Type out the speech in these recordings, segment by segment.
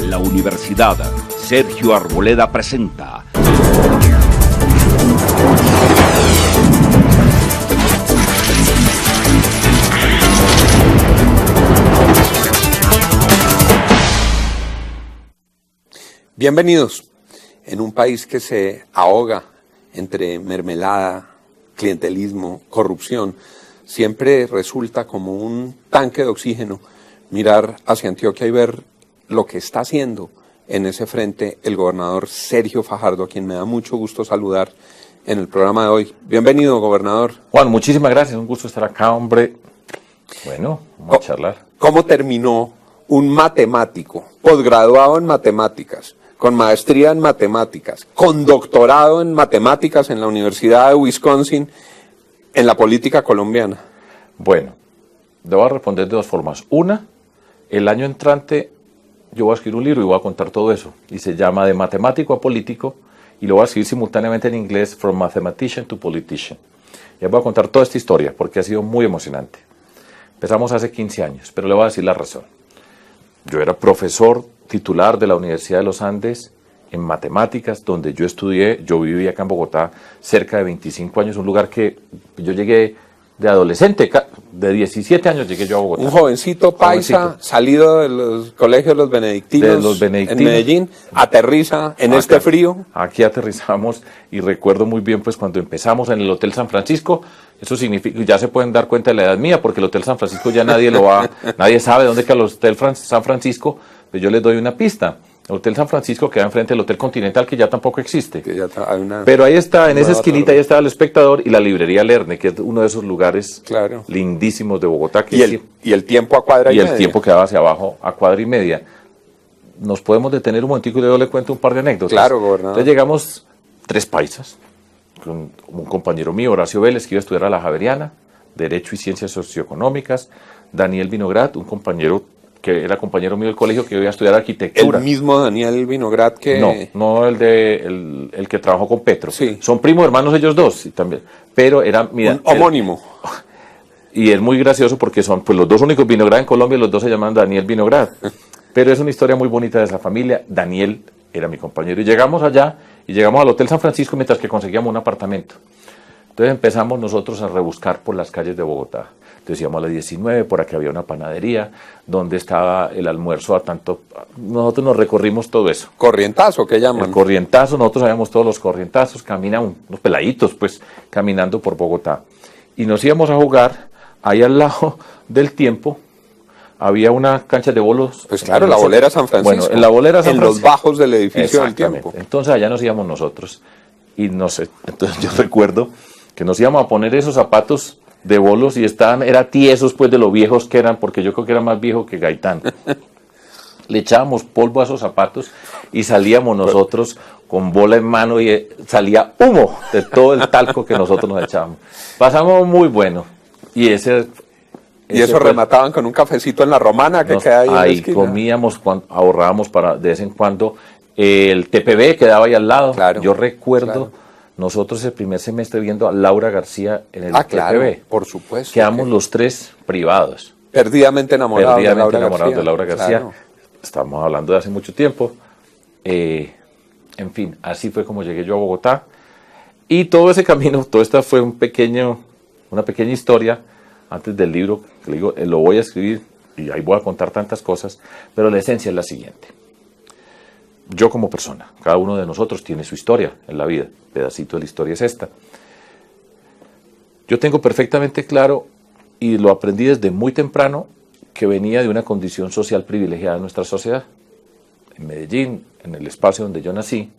La Universidad Sergio Arboleda presenta Bienvenidos. En un país que se ahoga entre mermelada, clientelismo, corrupción, siempre resulta como un tanque de oxígeno mirar hacia Antioquia y ver lo que está haciendo en ese frente el gobernador Sergio Fajardo, a quien me da mucho gusto saludar en el programa de hoy. Bienvenido, gobernador. Juan, muchísimas gracias, un gusto estar acá, hombre. Bueno, vamos a charlar. ¿Cómo terminó un matemático, posgraduado en matemáticas, con maestría en matemáticas, con doctorado en matemáticas en la Universidad de Wisconsin, en la política colombiana? Bueno, le voy a responder de dos formas. Una, el año entrante yo voy a escribir un libro y voy a contar todo eso. Y se llama De matemático a político, y lo voy a escribir simultáneamente en inglés, From Mathematician to Politician. Y voy a contar toda esta historia, porque ha sido muy emocionante. Empezamos hace 15 años, pero le voy a decir la razón. Yo era profesor titular de la Universidad de los Andes en matemáticas, donde yo estudié. Yo viví acá en Bogotá cerca de 25 años, un lugar que yo llegué de adolescente, de 17 años llegué yo a Bogotá. Un jovencito paisa, salido de los colegios de los benedictinos, en Medellín, aterriza en este frío. Aquí aterrizamos y recuerdo muy bien pues cuando empezamos en el Hotel San Francisco. Eso significa, ya se pueden dar cuenta de la edad mía, porque el Hotel San Francisco ya nadie sabe dónde queda el Hotel San Francisco, pero yo les doy una pista. El Hotel San Francisco queda enfrente del Hotel Continental, que ya tampoco existe. Pero ahí está, en esa esquinita, ahí estaba El Espectador y la librería Lerne, que es uno de esos lugares lindísimos de Bogotá. Que y el tiempo a cuadra y media. Y el tiempo quedaba hacia abajo a cuadra y media. Nos podemos detener un momentico y luego le cuento un par de anécdotas. Claro, gobernador. Entonces llegamos 3 paisas, con un compañero mío, Horacio Vélez, que iba a estudiar a la Javeriana, Derecho y Ciencias Socioeconómicas, Daniel Vinograd, un compañero que era compañero mío del colegio, que iba a estudiar arquitectura. ¿El mismo Daniel Vinograd que...? No el que trabajó con Petro. Sí. Son primos hermanos ellos dos, sí, también. Pero era... Mira, un homónimo. Y es muy gracioso porque son pues los dos únicos Vinograd en Colombia, los dos se llaman Daniel Vinograd. Pero es una historia muy bonita de esa familia. Daniel era mi compañero. Y llegamos allá, y llegamos al Hotel San Francisco mientras que conseguíamos un apartamento. Entonces empezamos nosotros a rebuscar por las calles de Bogotá. Entonces íbamos a la 19, por aquí había una panadería, donde estaba el almuerzo a tanto... Nosotros nos recorrimos todo eso. ¿Corrientazo qué llaman? El corrientazo, nosotros sabíamos todos los corrientazos, caminan unos peladitos, pues, caminando por Bogotá. Y nos íbamos a jugar, ahí al lado del Tiempo, había una cancha de bolos. Pues claro, la Bolera San Francisco. Bueno, en la Bolera San Francisco. En los bajos del edificio del Tiempo. Entonces allá nos íbamos nosotros. Y no sé, entonces yo recuerdo que nos íbamos a poner esos zapatos de bolos y era tiesos pues de lo viejos que eran, porque yo creo que era más viejo que Gaitán. Le echábamos polvo a esos zapatos y salíamos nosotros con bola en mano y salía humo de todo el talco que nosotros nos echábamos. Pasamos muy bueno. Y eso remataban con un cafecito en la Romana que queda ahí en la esquina. Comíamos, ahorrábamos para de vez en cuando. El TPB quedaba ahí al lado. Claro, yo recuerdo... Nosotros el primer semestre viendo a Laura García en el TPB. Claro, por supuesto. Quedamos los 3 privados. Perdidamente enamorados de Laura García. Claro. Estamos hablando de hace mucho tiempo. En fin, así fue como llegué yo a Bogotá. Y todo ese camino, todo esto fue una pequeña historia antes del libro. Que le digo, lo voy a escribir y ahí voy a contar tantas cosas. Pero la esencia es la siguiente. Yo como persona, cada uno de nosotros tiene su historia en la vida, pedacito de la historia es esta. Yo tengo perfectamente claro, y lo aprendí desde muy temprano, que venía de una condición social privilegiada en nuestra sociedad. En Medellín, en el espacio donde yo nací,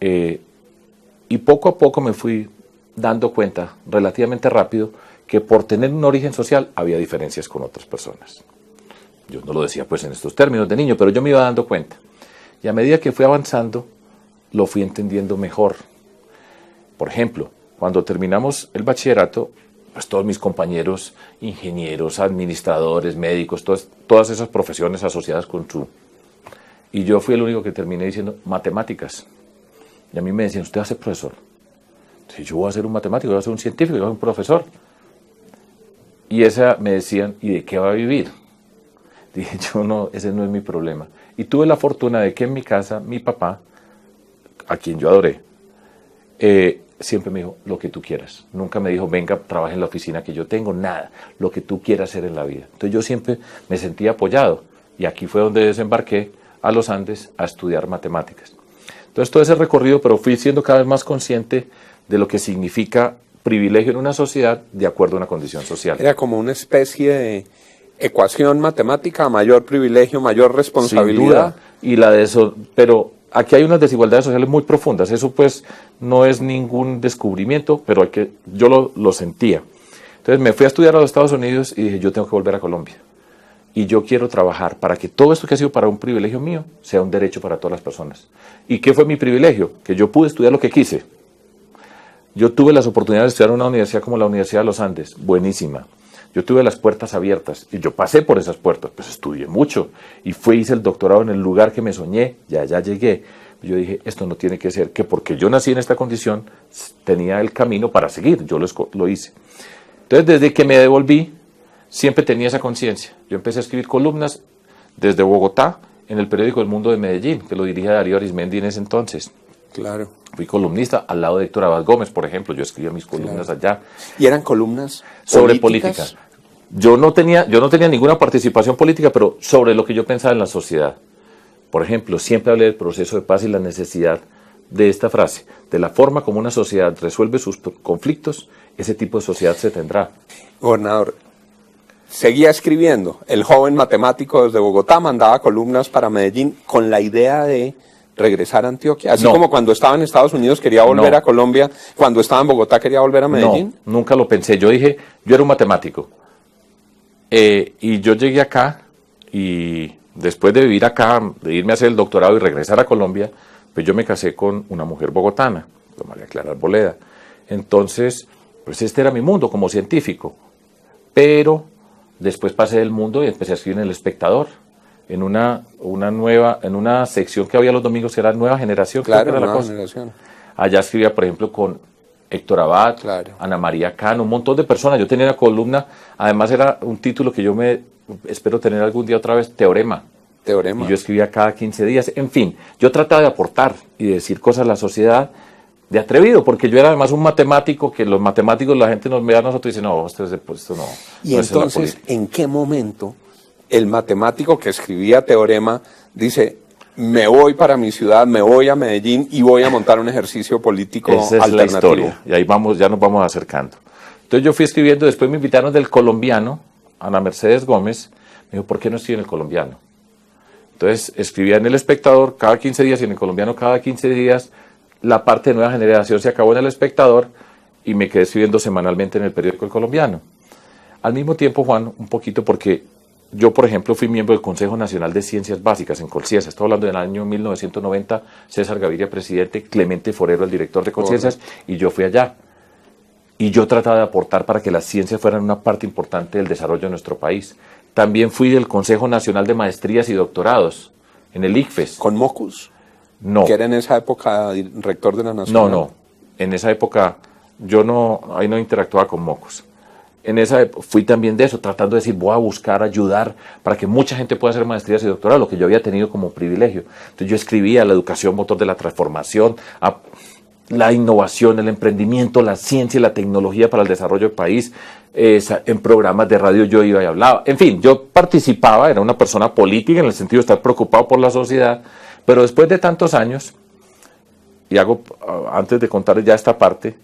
y poco a poco me fui dando cuenta, relativamente rápido, que por tener un origen social había diferencias con otras personas. Yo no lo decía pues en estos términos de niño, pero yo me iba dando cuenta. Y a medida que fui avanzando, lo fui entendiendo mejor. Por ejemplo, cuando terminamos el bachillerato, pues todos mis compañeros, ingenieros, administradores, médicos, todas esas profesiones asociadas con su... Y yo fui el único que terminé diciendo matemáticas. Y a mí me decían, ¿usted va a ser profesor? Si yo voy a ser un matemático, yo voy a ser un científico, yo voy a ser un profesor. Y me decían, ¿y de qué va a vivir? Dije, yo no, ese no es mi problema. Y tuve la fortuna de que en mi casa, mi papá, a quien yo adoré, siempre me dijo, lo que tú quieras. Nunca me dijo, venga, trabaja en la oficina que yo tengo, nada, lo que tú quieras hacer en la vida. Entonces yo siempre me sentí apoyado. Y aquí fue donde desembarqué a los Andes a estudiar matemáticas. Entonces todo ese recorrido, pero fui siendo cada vez más consciente de lo que significa privilegio en una sociedad de acuerdo a una condición social. Era como una especie de ecuación matemática, mayor privilegio, mayor responsabilidad. Sin duda. Y pero aquí hay unas desigualdades sociales muy profundas. Eso pues no es ningún descubrimiento, pero yo lo sentía. Entonces me fui a estudiar a los Estados Unidos y dije, yo tengo que volver a Colombia. Y yo quiero trabajar para que todo esto que ha sido para un privilegio mío sea un derecho para todas las personas. ¿Y qué fue mi privilegio? Que yo pude estudiar lo que quise. Yo tuve las oportunidades de estudiar en una universidad como la Universidad de los Andes, buenísima. Yo tuve las puertas abiertas y yo pasé por esas puertas, pues estudié mucho y hice el doctorado en el lugar que me soñé, ya llegué. Yo dije, esto no tiene que ser, que porque yo nací en esta condición, tenía el camino para seguir, yo lo hice. Entonces, desde que me devolví, siempre tenía esa conciencia. Yo empecé a escribir columnas desde Bogotá en el periódico El Mundo de Medellín, que lo dirigía Darío Arizmendi en ese entonces. Claro. Fui columnista al lado de Héctor Abad Gómez, por ejemplo. Yo escribía mis columnas allá. ¿Y eran columnas sobre política? Yo no tenía ninguna participación política, pero sobre lo que yo pensaba en la sociedad. Por ejemplo, siempre hablé del proceso de paz y la necesidad de esta frase: de la forma como una sociedad resuelve sus conflictos, ese tipo de sociedad se tendrá. Gobernador, seguía escribiendo. El joven matemático desde Bogotá mandaba columnas para Medellín con la idea de regresar a Antioquia. Así como cuando estaba en Estados Unidos quería volver a Colombia, cuando estaba en Bogotá quería volver a Medellín. No, nunca lo pensé. Yo dije, yo era un matemático. Y yo llegué acá y después de vivir acá, de irme a hacer el doctorado y regresar a Colombia, pues yo me casé con una mujer bogotana, con María Clara Arboleda. Entonces, pues este era mi mundo como científico. Pero después pasé del mundo y empecé a escribir en El Espectador, en una sección que había los domingos que era Nueva Generación. Claro, creo que era Nueva la cosa. Generación. Allá escribía, por ejemplo, con Héctor Abad, Claro. Ana María Cano, un montón de personas. Yo tenía una columna, además era un título que yo espero tener algún día otra vez, Teorema. Teorema. Y yo escribía cada 15 días. En fin, yo trataba de aportar y de decir cosas a la sociedad de atrevido, porque yo era además un matemático, que los matemáticos, la gente nos ve a nosotros y dice, no, esto no. Y no es entonces, ¿en qué momento el matemático que escribía Teorema dice, me voy para mi ciudad, me voy a Medellín y voy a montar un ejercicio político Esa es alternativo? la historia, y ahí ya nos vamos acercando. Entonces yo fui escribiendo, después me invitaron del Colombiano, Ana Mercedes Gómez, me dijo, ¿por qué no estoy en el Colombiano? Entonces escribía en El Espectador cada 15 días y en el Colombiano cada 15 días. La parte de Nueva Generación se acabó en El Espectador y me quedé escribiendo semanalmente en el periódico El Colombiano. Al mismo tiempo, Juan, un poquito porque yo, por ejemplo, fui miembro del Consejo Nacional de Ciencias Básicas en Colciesa. Estoy hablando del año 1990, César Gaviria, presidente, Clemente Forero, el director de Colciesas, y yo fui allá. Y yo trataba de aportar para que las ciencias fueran una parte importante del desarrollo de nuestro país. También fui del Consejo Nacional de Maestrías y Doctorados, en el ICFES. ¿Con Mocus? No. ¿Que era en esa época rector de la Nacional? No. En esa época ahí no interactuaba con Mocus. En esa fui también de eso, tratando de decir, voy a buscar ayudar para que mucha gente pueda hacer maestrías y doctorados, lo que yo había tenido como privilegio. Entonces yo escribía la educación motor de la transformación, la innovación, el emprendimiento, la ciencia y la tecnología para el desarrollo del país. En programas de radio yo iba y hablaba. En fin, yo participaba, era una persona política en el sentido de estar preocupado por la sociedad, pero después de tantos años, y antes de contar ya esta parte,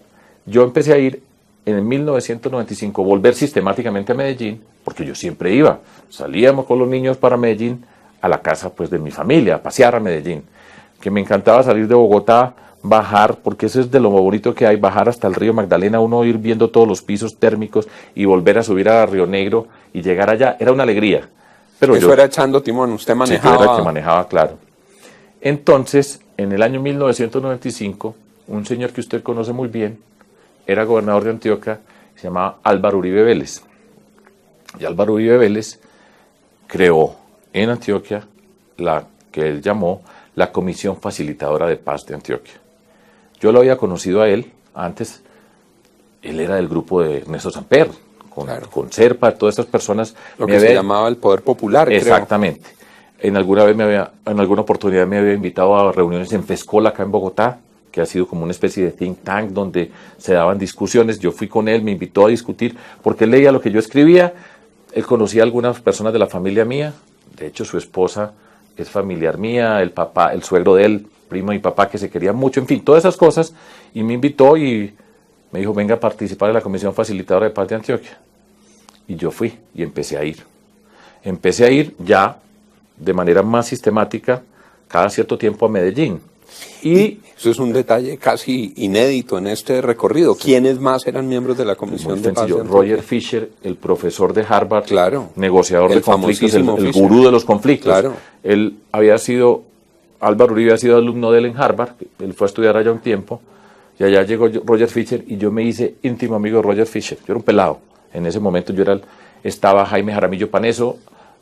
yo empecé a ir en el 1995, volver sistemáticamente a Medellín, porque yo siempre iba, salíamos con los niños para Medellín, a la casa pues de mi familia, a pasear a Medellín, que me encantaba salir de Bogotá, bajar, porque eso es de lo bonito que hay, bajar hasta el río Magdalena, uno ir viendo todos los pisos térmicos y volver a subir a Río Negro y llegar allá, era una alegría. Pero eso era echando timón, usted manejaba. Sí, yo era el que manejaba, claro. Entonces, en el año 1995, un señor que usted conoce muy bien, era gobernador de Antioquia, se llamaba Álvaro Uribe Vélez. Y Álvaro Uribe Vélez creó en Antioquia la que él llamó la Comisión Facilitadora de Paz de Antioquia. Yo lo había conocido a él antes, él era del grupo de Ernesto Samper, con Serpa, todas estas personas. Lo que se llamaba el poder popular, exactamente. Creo. En alguna oportunidad me había invitado a reuniones en FESCOL acá en Bogotá, que ha sido como una especie de think tank donde se daban discusiones. Yo fui con él, me invitó a discutir, porque él leía lo que yo escribía. Él conocía a algunas personas de la familia mía. De hecho, su esposa es familiar mía, el papá, el suegro de él, primo y papá, que se querían mucho, en fin, todas esas cosas. Y me invitó y me dijo, venga a participar en la Comisión Facilitadora de Paz de Antioquia. Y yo fui y empecé a ir. Empecé a ir ya de manera más sistemática cada cierto tiempo a Medellín. Y eso es un detalle casi inédito en este recorrido. ¿Quiénes más eran miembros de la Comisión de Paz de Antioquia? Roger Fisher, el profesor de Harvard, claro, negociador de conflictos, el gurú de los conflictos. Claro. Él había sido, Álvaro Uribe había sido alumno de él en Harvard, él fue a estudiar allá un tiempo, y allá llegó Roger Fisher y yo me hice íntimo amigo de Roger Fisher. Yo era un pelado. En ese momento estaba Jaime Jaramillo Paneso,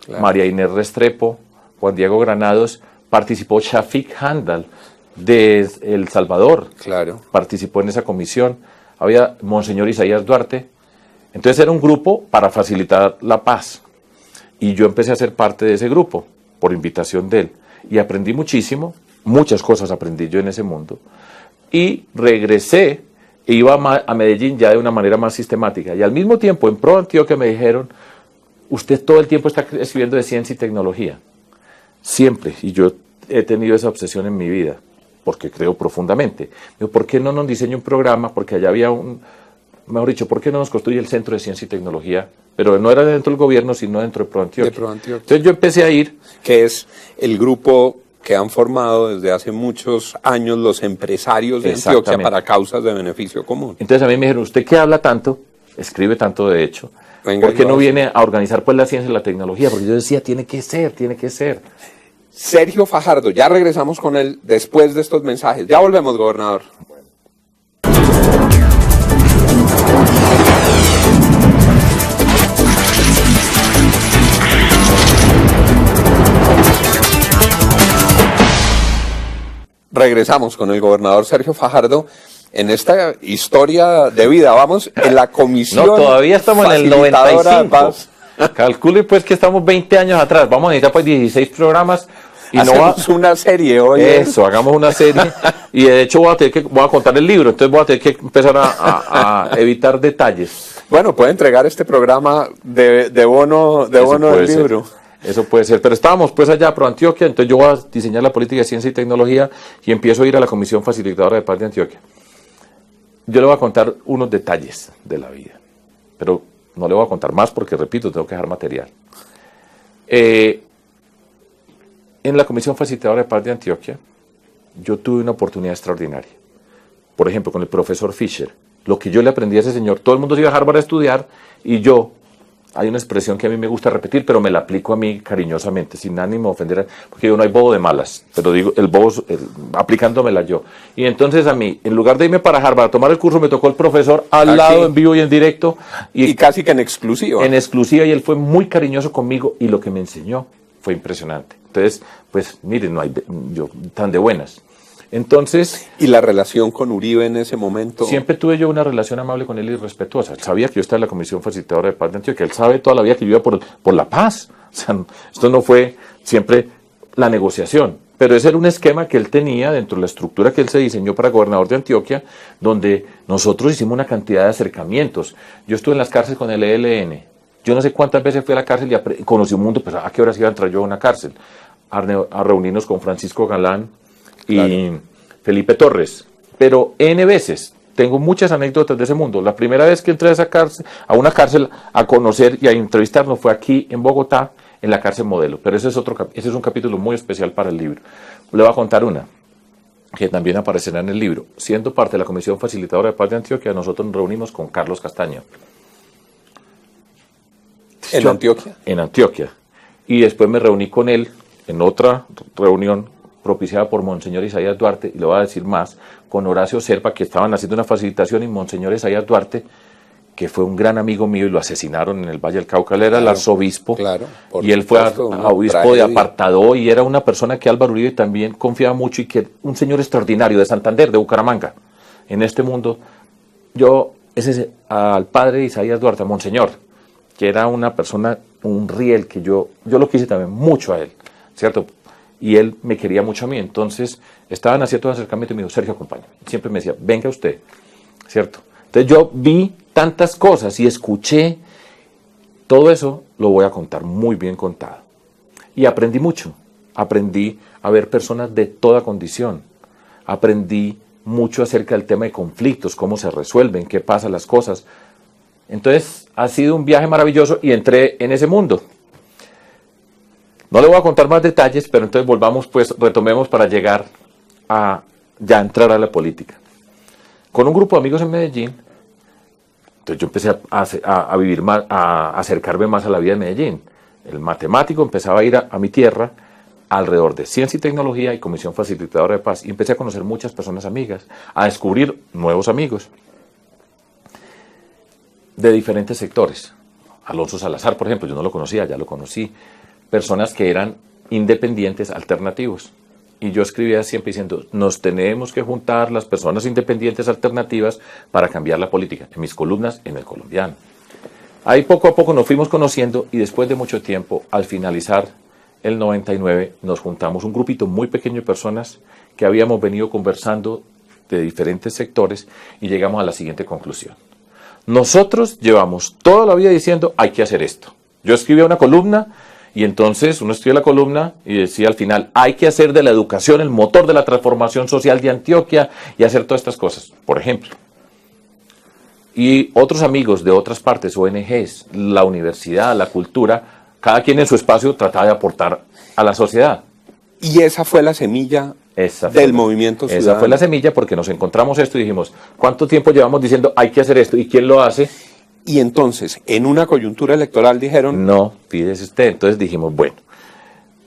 claro, María Inés Restrepo, Juan Diego Granados, participó Shafiq Handal de El Salvador, claro, participó en esa comisión, había Monseñor Isaías Duarte. Entonces era un grupo para facilitar la paz y yo empecé a ser parte de ese grupo por invitación de él y aprendí muchísimo, muchas cosas aprendí yo en ese mundo y regresé e iba a Medellín ya de una manera más sistemática y al mismo tiempo en Pro Antioquia me dijeron, usted todo el tiempo está escribiendo de ciencia y tecnología, siempre, y yo he tenido esa obsesión en mi vida porque creo profundamente. Digo, ¿por qué no nos diseña un programa? Porque allá había mejor dicho, ¿por qué no nos construye el Centro de Ciencia y Tecnología? Pero no era dentro del gobierno, sino dentro de Pro Antioquia. Entonces yo empecé a ir. Que es el grupo que han formado desde hace muchos años los empresarios de Antioquia para causas de beneficio común. Entonces a mí me dijeron, usted que habla tanto, escribe tanto de hecho, ¿por qué no viene a organizar pues la ciencia y la tecnología? Porque yo decía, tiene que ser. Sergio Fajardo, ya regresamos con él después de estos mensajes. Ya volvemos, gobernador. Regresamos con el gobernador Sergio Fajardo en esta historia de vida. Vamos en la comisión. No, todavía estamos en el 95. Calcule pues que estamos 20 años atrás. Vamos a necesitar pues 16 programas. Y hacemos una serie hoy. Eso, hagamos una serie. Y de hecho voy a contar el libro, entonces voy a tener que empezar a evitar detalles. Bueno, puede entregar este programa de bono del libro. Eso puede ser, pero estábamos pues allá Pro Antioquia, entonces yo voy a diseñar la política de ciencia y tecnología y empiezo a ir a la Comisión Facilitadora de Paz de Antioquia. Yo le voy a contar unos detalles de la vida, pero no le voy a contar más porque, repito, tengo que dejar material. En la Comisión Facilitadora de Paz de Antioquia, yo tuve una oportunidad extraordinaria. Por ejemplo, con el profesor Fisher, lo que yo le aprendí a ese señor, todo el mundo se iba a Harvard a estudiar y yo, hay una expresión que a mí me gusta repetir, pero me la aplico a mí cariñosamente, sin ánimo de ofender, porque yo no hay bobo de malas, pero digo, el bobo, aplicándomela yo. Y entonces a mí, en lugar de irme para Harvard a tomar el curso, me tocó el profesor al lado, en vivo y en directo. Y casi que en exclusiva. En exclusiva, y él fue muy cariñoso conmigo, y lo que me enseñó fue impresionante. Entonces, pues, miren, no hay yo tan de buenas. Entonces... ¿Y la relación con Uribe en ese momento? Siempre tuve yo una relación amable con él y respetuosa. Él sabía que yo estaba en la Comisión Facilitadora de Paz de Antioquia. Él sabe toda la vida que yo iba por la paz. O sea, esto no fue siempre la negociación. Pero ese era un esquema que él tenía dentro de la estructura que él se diseñó para gobernador de Antioquia, donde nosotros hicimos una cantidad de acercamientos. Yo estuve en las cárceles con el ELN. Yo no sé cuántas veces fui a la cárcel y conocí un mundo, pero ¿a qué horas iba a entrar yo a una cárcel? A reunirnos con Francisco Galán y claro, Felipe Torres. Pero N veces, tengo muchas anécdotas de ese mundo. La primera vez que entré a una cárcel a conocer y a entrevistarnos fue aquí en Bogotá, en la cárcel Modelo. Pero ese es un capítulo muy especial para el libro. Le voy a contar una que también aparecerá en el libro. Siendo parte de la Comisión Facilitadora de Paz de Antioquia, nosotros nos reunimos con Carlos Castaño. ¿En Antioquia? En Antioquia. Y después me reuní con él en otra reunión propiciada por Monseñor Isaías Duarte, y le voy a decir más, con Horacio Serpa, que estaban haciendo una facilitación, y Monseñor Isaías Duarte, que fue un gran amigo mío y lo asesinaron en el Valle del Cauca. Él era el arzobispo, y él fue obispo de Apartadó, y era una persona que Álvaro Uribe también confiaba mucho, y que un señor extraordinario de Santander, de Bucaramanga. En este mundo, al padre Isaías Duarte, a Monseñor, que era una persona, un riel, que yo lo quise también mucho a él, ¿cierto? Y él me quería mucho a mí, entonces estaban haciendo todo acercamiento y me dijo, Sergio, acompáñame. Siempre me decía, venga usted, ¿cierto? Entonces yo vi tantas cosas y escuché, todo eso lo voy a contar muy bien contado. Y aprendí mucho, aprendí a ver personas de toda condición, aprendí mucho acerca del tema de conflictos, cómo se resuelven, qué pasa las cosas. Entonces ha sido un viaje maravilloso y entré en ese mundo. No le voy a contar más detalles, pero entonces volvamos, pues retomemos para llegar a ya entrar a la política. Con un grupo de amigos en Medellín, entonces yo empecé a vivir más, a acercarme más a la vida de Medellín. El matemático empezaba a ir a mi tierra, alrededor de Ciencia y Tecnología y Comisión Facilitadora de Paz, y empecé a conocer muchas personas amigas, a descubrir nuevos amigos de diferentes sectores. Alonso Salazar, por ejemplo, yo no lo conocía, ya lo conocí. Personas que eran independientes alternativos. Y yo escribía siempre diciendo, nos tenemos que juntar las personas independientes alternativas para cambiar la política. En mis columnas, en El Colombiano. Ahí poco a poco nos fuimos conociendo y después de mucho tiempo, al finalizar el 99, nos juntamos un grupito muy pequeño de personas que habíamos venido conversando de diferentes sectores y llegamos a la siguiente conclusión. Nosotros llevamos toda la vida diciendo, hay que hacer esto. Yo escribía una columna y entonces uno escribía la columna y decía al final, hay que hacer de la educación el motor de la transformación social de Antioquia y hacer todas estas cosas, por ejemplo. Y otros amigos de otras partes, ONGs, la universidad, la cultura, cada quien en su espacio trataba de aportar a la sociedad. Y esa fue la semilla del movimiento ciudadano. Esa fue la semilla porque nos encontramos esto y dijimos, ¿cuánto tiempo llevamos diciendo hay que hacer esto? ¿Y quién lo hace? Y entonces, en una coyuntura electoral dijeron... No, fíjese usted. Entonces dijimos, bueno,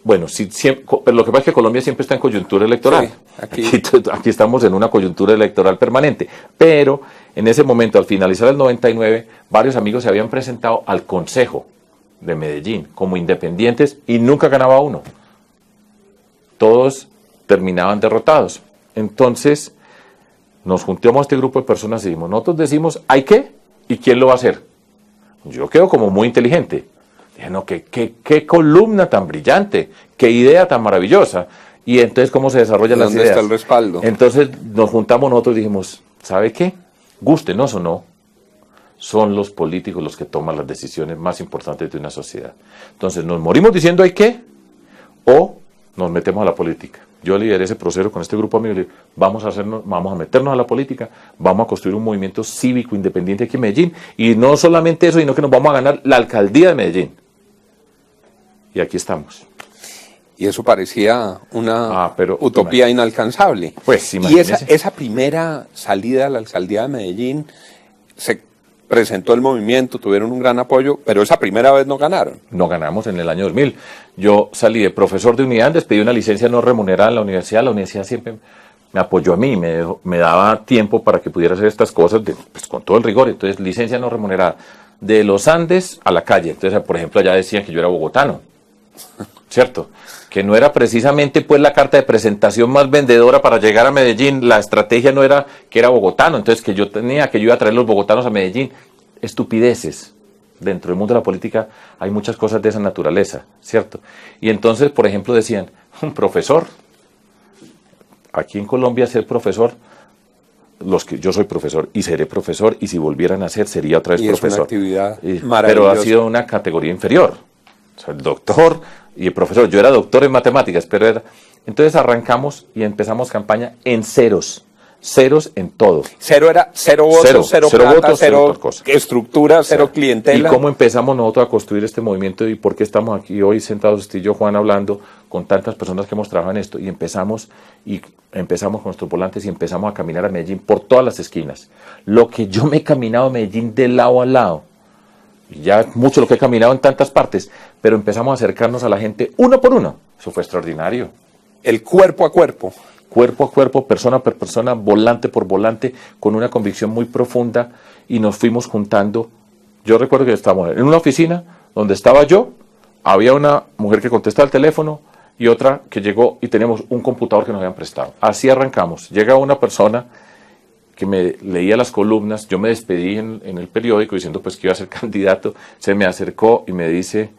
pero lo que pasa es que Colombia siempre está en coyuntura electoral. Sí, aquí estamos en una coyuntura electoral permanente. Pero en ese momento, al finalizar el 99, varios amigos se habían presentado al Consejo de Medellín como independientes y nunca ganaba uno. Todos terminaban derrotados. Entonces nos juntamos a este grupo de personas y dijimos, nosotros decimos, ¿hay qué? ¿Y quién lo va a hacer? Yo quedo como muy inteligente. Dije, no, qué columna tan brillante, qué idea tan maravillosa. Y entonces, ¿cómo se desarrollan las ideas? ¿Dónde está el respaldo? Entonces nos juntamos nosotros y dijimos, ¿sabe qué? Gústenos o no, son los políticos los que toman las decisiones más importantes de una sociedad. Entonces, ¿nos morimos diciendo hay qué? ¿O nos metemos a la política? Yo lideré ese proceso con este grupo de amigos. Vamos a meternos a la política, vamos a construir un movimiento cívico independiente aquí en Medellín. Y no solamente eso, sino que nos vamos a ganar la alcaldía de Medellín. Y aquí estamos. Y eso parecía una utopía inalcanzable. Pues, y esa primera salida a la alcaldía de Medellín, se presentó el movimiento, tuvieron un gran apoyo, pero esa primera vez no ganaron. No ganamos en el año 2000. Yo salí de profesor de unidad, despedí una licencia no remunerada en la universidad siempre me apoyó a mí, me daba tiempo para que pudiera hacer estas cosas pues, con todo el rigor. Entonces, licencia no remunerada, de los Andes a la calle. Entonces, por ejemplo, allá decían que yo era bogotano, ¿cierto? Que no era precisamente pues la carta de presentación más vendedora para llegar a Medellín, la estrategia no era que era bogotano, entonces que yo iba a traer los bogotanos a Medellín. Estupideces. Dentro del mundo de la política hay muchas cosas de esa naturaleza, ¿cierto? Y entonces, por ejemplo, decían, un profesor, aquí en Colombia ser profesor, yo soy profesor y seré profesor, y si volvieran a ser sería otra vez profesor. Es una actividad maravillosa. Pero ha sido una categoría inferior. O sea, el doctor y el profesor. Yo era doctor en matemáticas, pero era... Entonces arrancamos y empezamos campaña en ceros. Ceros en todo. Cero era cero votos, cero plata, cero estructura, cero clientela. ¿Y cómo empezamos nosotros a construir este movimiento y por qué estamos aquí hoy sentados, usted y yo, Juan, hablando con tantas personas que hemos trabajado en esto? Y empezamos con nuestros volantes y empezamos a caminar a Medellín por todas las esquinas. Lo que yo me he caminado a Medellín de lado a lado, y ya mucho lo que he caminado en tantas partes, pero empezamos a acercarnos a la gente uno por uno. Eso fue extraordinario. El cuerpo a cuerpo. Cuerpo a cuerpo, persona por persona, volante por volante, con una convicción muy profunda, y nos fuimos juntando. Yo recuerdo que estábamos en una oficina donde estaba yo, había una mujer que contestaba el teléfono y otra que llegó y teníamos un computador que nos habían prestado. Así arrancamos. Llega una persona que me leía las columnas, yo me despedí en el periódico diciendo pues que iba a ser candidato, se me acercó y me dice,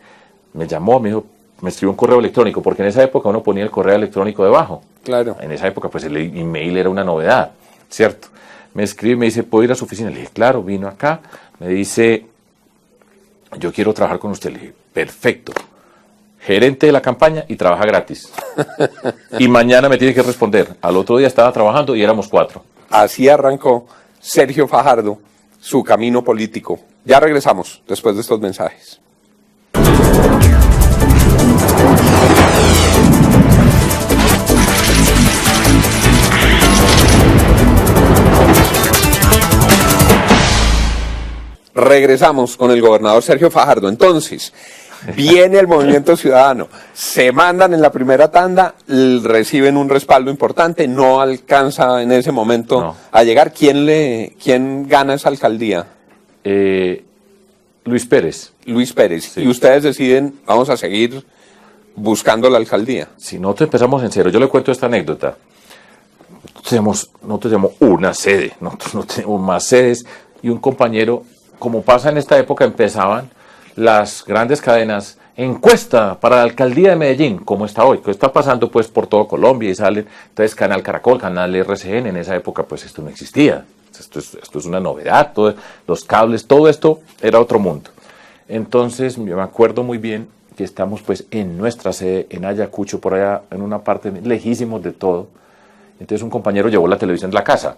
me llamó, me dijo, me escribió un correo electrónico, porque en esa época uno ponía el correo electrónico debajo. Claro. En esa época pues el email era una novedad, ¿cierto? Me escribe y me dice, ¿puedo ir a su oficina? Le dije, claro, vino acá, me dice, yo quiero trabajar con usted. Le dije, perfecto, gerente de la campaña y trabaja gratis. Y mañana me tiene que responder. Al otro día estaba trabajando y éramos 4. Así arrancó Sergio Fajardo su camino político. Ya regresamos después de estos mensajes. Regresamos con el gobernador Sergio Fajardo. Entonces, viene el Movimiento Ciudadano, se mandan en la primera tanda, reciben un respaldo importante, no alcanza en ese momento a llegar. ¿Quién gana esa alcaldía? Luis Pérez. Luis Pérez. Sí. Y ustedes deciden, vamos a seguir buscando la alcaldía. Si nosotros empezamos en cero, yo le cuento esta anécdota. Nosotros tenemos una sede, nosotros no tenemos más sedes, y un compañero, como pasa en esta época, empezaban las grandes cadenas, encuesta para la alcaldía de Medellín, como está hoy, que está pasando pues por todo Colombia y salen, entonces Canal Caracol, Canal RCN, en esa época pues esto no existía, esto es una novedad, los cables, todo esto era otro mundo. Entonces yo me acuerdo muy bien que estamos pues en nuestra sede, en Ayacucho, por allá, en una parte lejísimos de todo. Entonces un compañero llevó la televisión de la casa,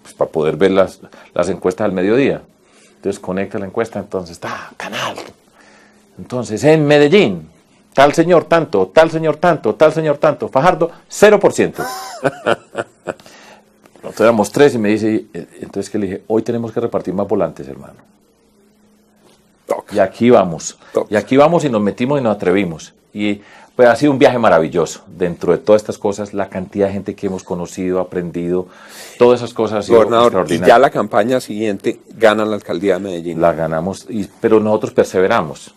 pues para poder ver las encuestas al mediodía. Entonces conecta la encuesta, entonces está, canal. Entonces en Medellín, tal señor tanto, tal señor tanto, tal señor tanto, Fajardo, 0%. Nosotros éramos 3 y me dice, entonces que le dije, hoy tenemos que repartir más volantes, hermano. Toca. Y aquí vamos. Toca. Y aquí vamos y nos metimos y nos atrevimos. Y pues ha sido un viaje maravilloso. Dentro de todas estas cosas, la cantidad de gente que hemos conocido, aprendido, todas esas cosas han sido extraordinarias. Y ya la campaña siguiente ganan la alcaldía de Medellín. La ganamos, pero nosotros perseveramos.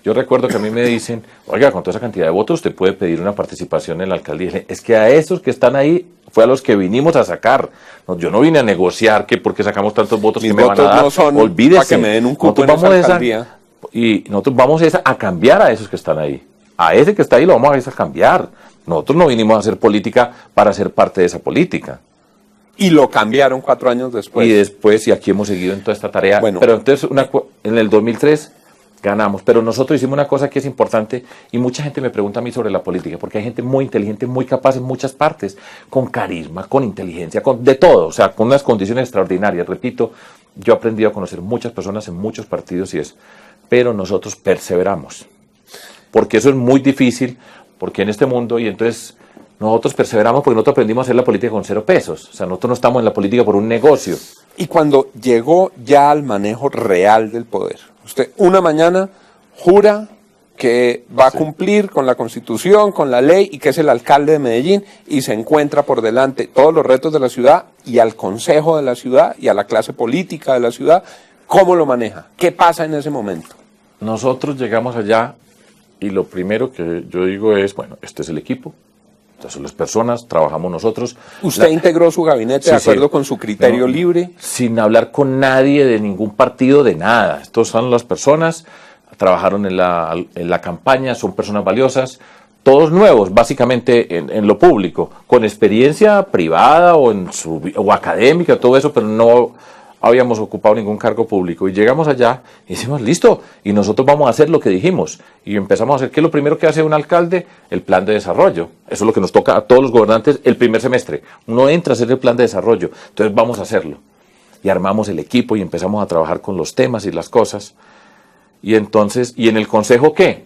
Yo recuerdo que a mí me dicen, oiga, con toda esa cantidad de votos usted puede pedir una participación en la alcaldía. Es que a esos que están ahí fue a los que vinimos a sacar. No, yo no vine a negociar que porque sacamos tantos votos Mis que me van a dar. No son olvídese. para que me den un cupo en esa alcaldía. Y nosotros vamos a cambiar a esos que están ahí. A ese que está ahí lo vamos a cambiar. Nosotros no vinimos a hacer política para ser parte de esa política. Y lo cambiaron 4 años después. Y después, y aquí hemos seguido en toda esta tarea. Bueno. Pero entonces, en el 2003 ganamos. Pero nosotros hicimos una cosa que es importante, y mucha gente me pregunta a mí sobre la política, porque hay gente muy inteligente, muy capaz en muchas partes, con carisma, con inteligencia, de todo, o sea, con unas condiciones extraordinarias. Repito, yo he aprendido a conocer muchas personas en muchos partidos y eso. Pero nosotros perseveramos. Porque eso es muy difícil, porque en este mundo, y entonces nosotros perseveramos porque nosotros aprendimos a hacer la política con 0 pesos. O sea, nosotros no estamos en la política por un negocio. Y cuando llegó ya al manejo real del poder, usted una mañana jura que va a cumplir con la Constitución, con la ley, y que es el alcalde de Medellín, y se encuentra por delante todos los retos de la ciudad, y al consejo de la ciudad, y a la clase política de la ciudad. ¿Cómo lo maneja? ¿Qué pasa en ese momento? Nosotros llegamos allá y lo primero que yo digo es, bueno, este es el equipo, estas son las personas, trabajamos nosotros. ¿Usted integró su gabinete de acuerdo con su criterio libre? Sin hablar con nadie de ningún partido, de nada. Estos son las personas, trabajaron en la campaña, son personas valiosas, todos nuevos, básicamente en lo público, con experiencia privada o académica, todo eso, pero no habíamos ocupado ningún cargo público. Y llegamos allá y decimos, listo, y nosotros vamos a hacer lo que dijimos. Y empezamos a hacer, ¿qué es lo primero que hace un alcalde? El plan de desarrollo. Eso es lo que nos toca a todos los gobernantes el primer semestre. Uno entra a hacer el plan de desarrollo. Entonces vamos a hacerlo. Y armamos el equipo y empezamos a trabajar con los temas y las cosas. Y entonces, ¿y en el consejo qué?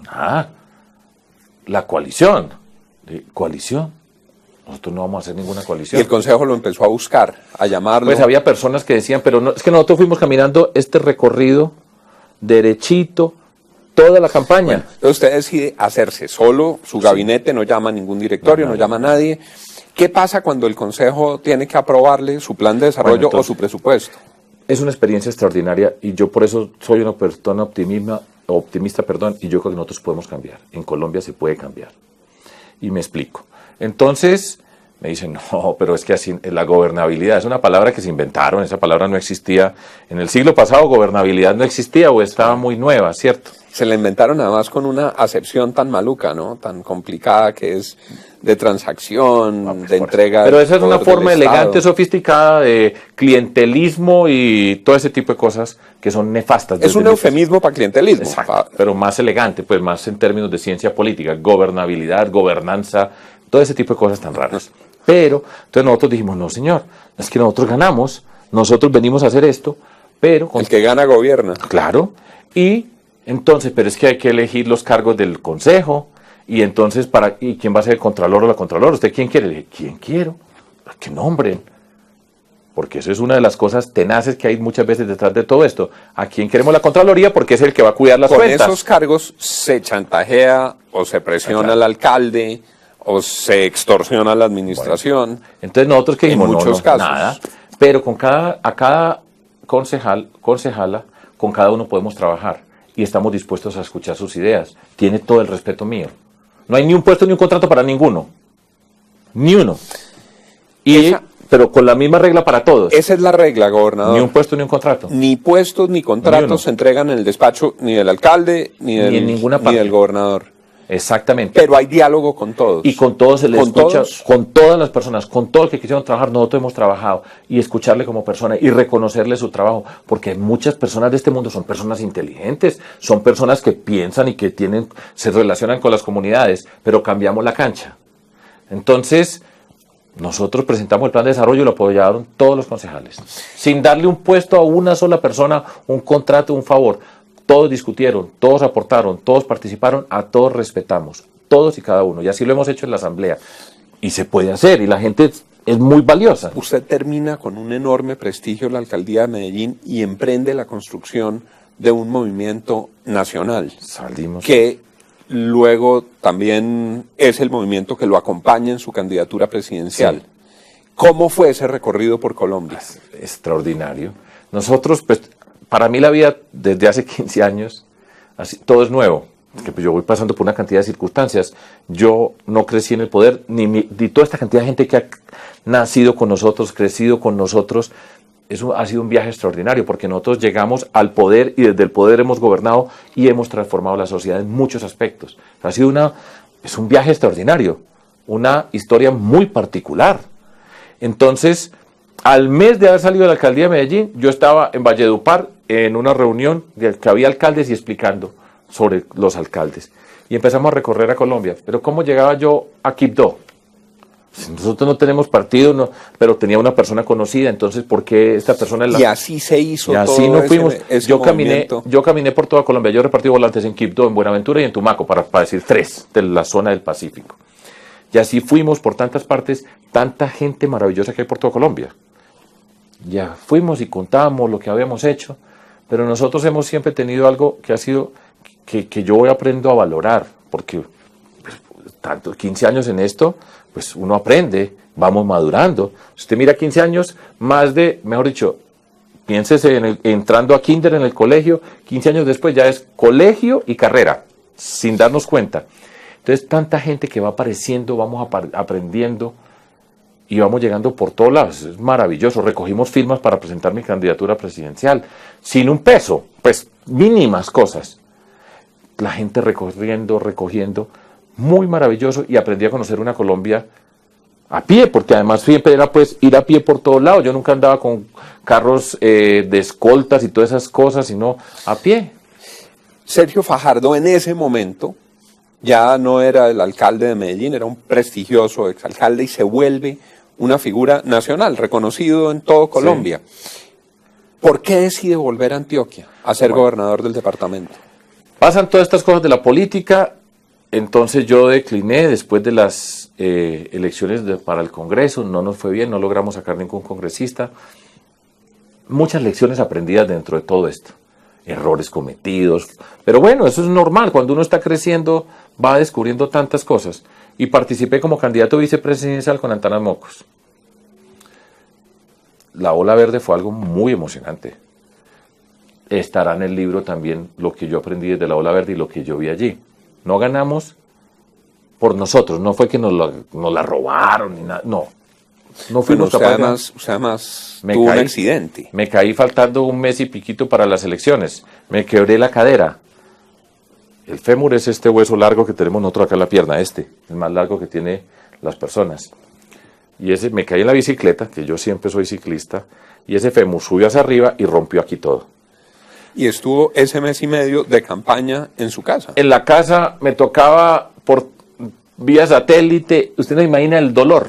Nada. La coalición. ¿Coalición? Nosotros no vamos a hacer ninguna coalición. Y el consejo lo empezó a buscar, a llamarlo. Pues había personas que decían, pero no, es que nosotros fuimos caminando este recorrido derechito toda la campaña. Bueno, entonces usted decide hacerse solo, su gabinete no llama a ningún directorio, no llama a nadie. ¿Qué pasa cuando el consejo tiene que aprobarle su plan de desarrollo o su presupuesto? Es una experiencia extraordinaria y yo por eso soy una persona optimista, y yo creo que nosotros podemos cambiar. En Colombia se puede cambiar. Y me explico. Entonces, Me dicen, no, pero es que así, la gobernabilidad es una palabra que se inventaron, esa palabra no existía. En el siglo pasado gobernabilidad no existía o estaba muy nueva, ¿cierto? Se la inventaron además con una acepción tan maluca, ¿no? Tan complicada, que es de transacción, No, pues de entrega. Pero esa es una poder del forma Estado. elegante, sofisticada de clientelismo y todo ese tipo de cosas que son nefastas. Es desde un mi- eufemismo para clientelismo. Exacto, pero más elegante, pues más en términos de ciencia política, gobernabilidad, gobernanza, todo ese tipo de cosas tan raras. Pero, entonces nosotros dijimos, no señor, es que nosotros ganamos, nosotros venimos a hacer esto, pero... El que gana gobierna. Claro, y entonces, pero es que hay que elegir los cargos del consejo, y entonces, ¿y quién va a ser el contralor o la contralor? ¿Usted quién quiere? Le dije, ¿quién quiero? Que nombren. Porque eso es una de las cosas tenaces que hay muchas veces detrás de todo esto. ¿A quién queremos la Contraloría? Porque es el que va a cuidar las Con cuentas. esos cargos se chantajea o se presiona Claro. al alcalde o se extorsiona a la administración. Entonces nosotros que En dijimos, muchos no, casos. nada. Pero a cada concejala, con cada uno podemos trabajar. Y estamos dispuestos a escuchar sus ideas. Tiene todo el respeto mío. No hay ni un puesto ni un contrato para ninguno. Ni uno. Pero con la misma regla para todos. Esa es la regla, gobernador. Ni un puesto ni un contrato. Ni puestos ni Ni uno. contratos se entregan en el despacho ni del alcalde ni en ninguna parte. del gobernador. Exactamente. Pero hay diálogo con todos. Y con todos se le ¿Con escucha, todos? con todas las personas, con todo el que quisieron trabajar, nosotros hemos trabajado y escucharle como persona y reconocerle su trabajo, porque muchas personas de este mundo son personas inteligentes, son personas que piensan y que se relacionan con las comunidades, pero cambiamos la cancha. Entonces, nosotros presentamos el plan de desarrollo y lo apoyaron todos los concejales, sin darle un puesto a una sola persona, un contrato, un favor. Todos discutieron, todos aportaron, todos participaron, a todos respetamos, todos y cada uno. Y así lo hemos hecho en la asamblea. Y se puede hacer, y la gente es muy valiosa. Usted termina con un enorme prestigio en la alcaldía de Medellín y emprende la construcción de un movimiento nacional. Salimos. Que luego también es el movimiento que lo acompaña en su candidatura presidencial. Sí. ¿Cómo fue ese recorrido por Colombia? Extraordinario. Nosotros, pues, para mí la vida desde hace 15 años, así, todo es nuevo. Que pues yo voy pasando por una cantidad de circunstancias. Yo no crecí en el poder, ni toda esta cantidad de gente que ha nacido con nosotros, crecido con nosotros. Eso ha sido un viaje extraordinario, porque nosotros llegamos al poder y desde el poder hemos gobernado y hemos transformado la sociedad en muchos aspectos. Ha sido es un viaje extraordinario, una historia muy particular. Entonces, al mes de haber salido de la alcaldía de Medellín, yo estaba en Valledupar en una reunión que había alcaldes y explicando sobre los alcaldes. Y empezamos a recorrer a Colombia. Pero ¿cómo llegaba yo a Quibdó? Nosotros no tenemos partido, pero tenía una persona conocida, entonces ¿por qué esta persona es la... Y así se hizo Y todo así nos fuimos. ese Yo caminé movimiento. por toda Colombia. Yo repartí volantes en Quibdó, en Buenaventura y en Tumaco, para decir 3 de la zona del Pacífico. Y así fuimos por tantas partes, tanta gente maravillosa que hay por toda Colombia. Ya fuimos y contábamos lo que habíamos hecho, pero nosotros hemos siempre tenido algo que ha sido, que yo hoy aprendo a valorar, porque pues, tanto 15 años en esto, pues uno aprende, vamos madurando. Usted mira 15 años, mejor dicho, piénsese entrando a kinder en el colegio, 15 años después ya es colegio y carrera, sin darnos cuenta. Entonces, tanta gente que va apareciendo, vamos aprendiendo y vamos llegando por todos lados. Es maravilloso. Recogimos firmas para presentar mi candidatura presidencial, sin un peso, pues mínimas cosas. La gente recogiendo, muy maravilloso, y aprendí a conocer una Colombia a pie, porque además siempre era pues ir a pie por todos lados. Yo nunca andaba con carros de escoltas y todas esas cosas, sino a pie. Sergio Fajardo en ese momento ya no era el alcalde de Medellín, era un prestigioso exalcalde y se vuelve una figura nacional, reconocido en todo Colombia. Sí. ¿Por qué decide volver a Antioquia a ser gobernador del departamento? Pasan todas estas cosas de la política, entonces yo decliné después de las elecciones para el Congreso, no nos fue bien, no logramos sacar ningún congresista. Muchas lecciones aprendidas dentro de todo esto, errores cometidos, pero bueno, eso es normal, cuando uno está creciendo va descubriendo tantas cosas. Y participé como candidato vicepresidencial con Antanas Mocos. La Ola Verde fue algo muy emocionante. Estará en el libro también lo que yo aprendí desde la Ola Verde y lo que yo vi allí. No ganamos por nosotros, no fue que nos la robaron ni nada, no. No fuimos capaces. Usted además tuvo un accidente. Me caí faltando un mes y piquito para las elecciones. Me quebré la cadera. El fémur es este hueso largo que tenemos nosotros acá en la pierna, el más largo que tiene las personas. Y ese, me caí en la bicicleta, que yo siempre soy ciclista, y ese fémur subió hacia arriba y rompió aquí todo. Y estuvo ese mes y medio de campaña en su casa. En la casa me tocaba por vía satélite. Usted no imagina el dolor.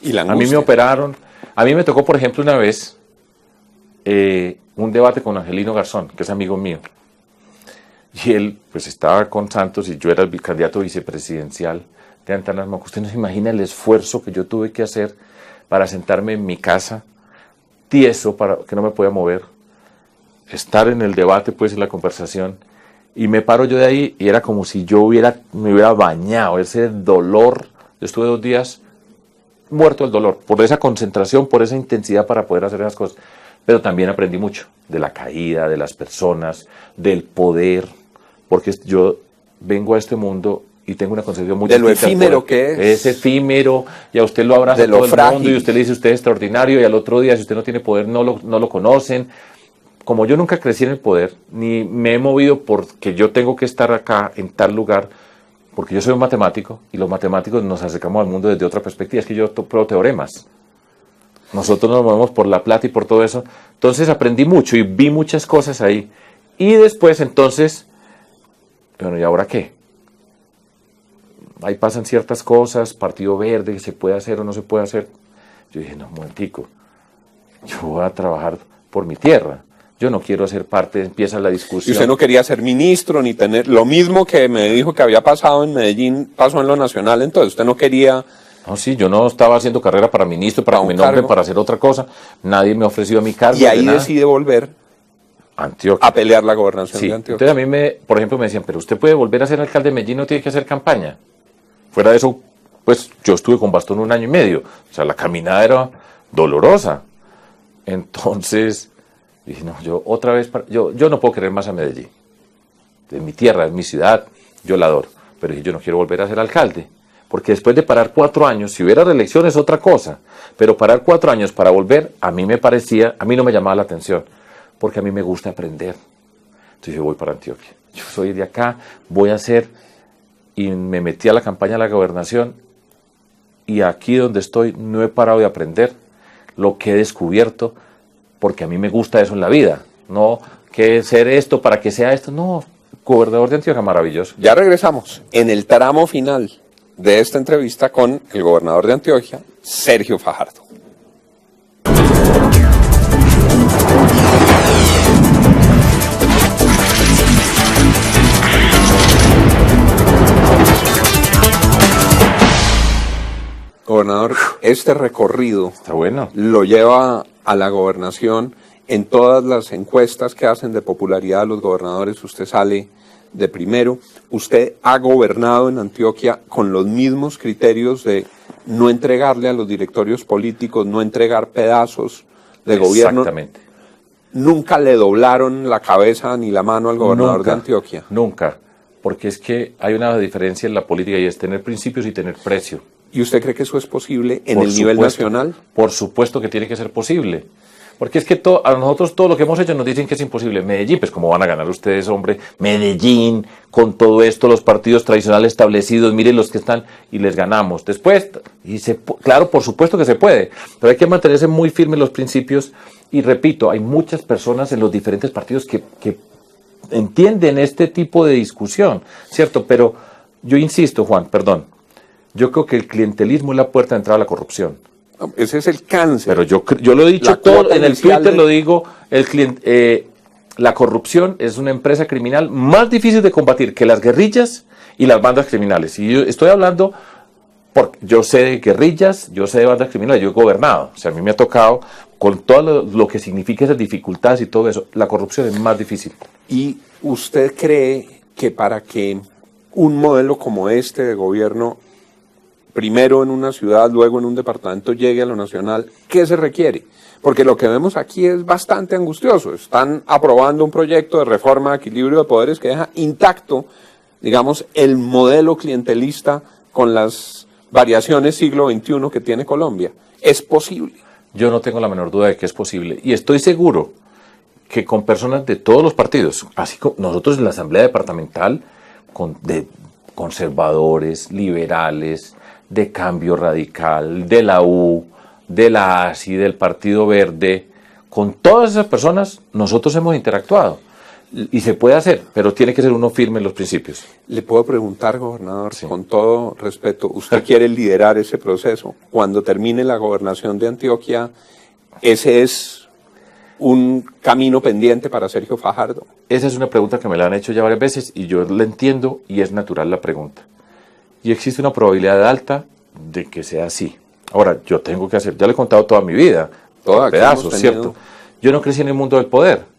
Y la angustia. angustia. A mí me operaron. A mí me tocó, por ejemplo, una vez un debate con Angelino Garzón, que es amigo mío. Y él pues estaba con Santos y yo era el candidato vicepresidencial de Antanasmaco. Usted no se imagina el esfuerzo que yo tuve que hacer para sentarme en mi casa, tieso, para que no me podía mover, estar en el debate, pues en la conversación, y me paro yo de ahí y era como si yo me hubiera bañado, ese dolor. Yo estuve 2 días muerto del dolor, por esa concentración, por esa intensidad para poder hacer esas cosas. Pero también aprendí mucho de la caída, de las personas, del poder, porque yo vengo a este mundo y tengo una concepción muy de lo efímero que es efímero, y a usted lo abraza todo el mundo y usted le dice usted es extraordinario, y al otro día si usted no tiene poder no lo conocen. Como yo nunca crecí en el poder, ni me he movido porque yo tengo que estar acá en tal lugar, porque yo soy un matemático y los matemáticos nos acercamos al mundo desde otra perspectiva. Es que yo pruebo teoremas. Nosotros nos movemos por la plata y por todo eso. Entonces aprendí mucho y vi muchas cosas ahí. Y después entonces, bueno, ¿y ahora qué? Ahí pasan ciertas cosas, Partido Verde, se puede hacer o no se puede hacer. Yo dije, no, un momentico, yo voy a trabajar por mi tierra. Yo no quiero ser parte, empieza la discusión. Y usted no quería ser ministro ni tener lo mismo que me dijo que había pasado en Medellín, pasó en lo nacional, entonces usted no quería... No, sí, yo no estaba haciendo carrera para ministro, para que me nombren, para hacer otra cosa. Nadie me ofreció mi cargo. Y ahí decide volver Antioquia. A pelear la gobernación sí. de Antioquia. Entonces a mí, por ejemplo, me decían, pero usted puede volver a ser alcalde de Medellín, no tiene que hacer campaña. Fuera de eso, pues yo estuve con bastón 1 año y medio. O sea, la caminada era dolorosa. Entonces... dije, no, yo otra vez, yo no puedo querer más a Medellín. Es mi tierra, es mi ciudad, yo la adoro. Pero dije, yo no quiero volver a ser alcalde. Porque después de parar 4 años, si hubiera reelección es otra cosa. Pero parar 4 años para volver, a mí no me llamaba la atención. Porque a mí me gusta aprender. Entonces yo voy para Antioquia. Yo soy de acá, voy a hacer, y me metí a la campaña de la gobernación. Y aquí donde estoy no he parado de aprender lo que he descubierto, porque a mí me gusta eso en la vida, no que ser esto para que sea esto, no, gobernador de Antioquia, maravilloso. Ya regresamos en el tramo final de esta entrevista con el gobernador de Antioquia, Sergio Fajardo. Gobernador, este recorrido Está bueno. Lo lleva a la gobernación. En todas las encuestas que hacen de popularidad a los gobernadores, usted sale de primero. Usted ha gobernado en Antioquia con los mismos criterios de no entregarle a los directorios políticos, no entregar pedazos de gobierno. Exactamente. Nunca le doblaron la cabeza ni la mano al gobernador de Antioquia. Nunca, porque es que hay una diferencia en la política y es tener principios y tener precio. ¿Y usted cree que eso es posible en el nivel nacional? Por supuesto que tiene que ser posible. Porque es que a nosotros todo lo que hemos hecho nos dicen que es imposible. Medellín, pues ¿cómo van a ganar ustedes, hombre? Medellín, con todo esto, los partidos tradicionales establecidos, miren los que están, y les ganamos. Después, claro, por supuesto que se puede, pero hay que mantenerse muy firmes los principios. Y repito, hay muchas personas en los diferentes partidos que entienden este tipo de discusión, ¿cierto? Pero yo insisto, Juan, perdón, yo creo que el clientelismo es la puerta de entrada a la corrupción. Ese es el cáncer. Pero yo lo he dicho todo, en el Twitter lo digo, la corrupción es una empresa criminal más difícil de combatir que las guerrillas y las bandas criminales. Y yo estoy hablando, porque yo sé de guerrillas, yo sé de bandas criminales, yo he gobernado. O sea, a mí me ha tocado, con todo lo que significa esas dificultades y todo eso, la corrupción es más difícil. ¿Y usted cree que para que un modelo como este de gobierno, primero en una ciudad, luego en un departamento, llegue a lo nacional, qué se requiere? Porque lo que vemos aquí es bastante angustioso. Están aprobando un proyecto de reforma de equilibrio de poderes que deja intacto, digamos, el modelo clientelista con las variaciones siglo XXI que tiene Colombia. ¿Es posible? Yo no tengo la menor duda de que es posible. Y estoy seguro que con personas de todos los partidos, así como nosotros en la Asamblea Departamental, de conservadores, liberales, de Cambio Radical, de la U, de la ASI, del Partido Verde, con todas esas personas nosotros hemos interactuado. Y se puede hacer, pero tiene que ser uno firme en los principios. Le puedo preguntar, gobernador, Sí. con todo respeto, ¿usted quiere liderar ese proceso? Cuando termine la gobernación de Antioquia, ¿ese es un camino pendiente para Sergio Fajardo? Esa es una pregunta que me la han hecho ya varias veces y yo la entiendo y es natural la pregunta. Y existe una probabilidad alta de que sea así. Ahora, yo tengo que hacer, ya le he contado toda mi vida, Toda, que pedazos, hemos tenido. ¿cierto? Yo no crecí en el mundo del poder.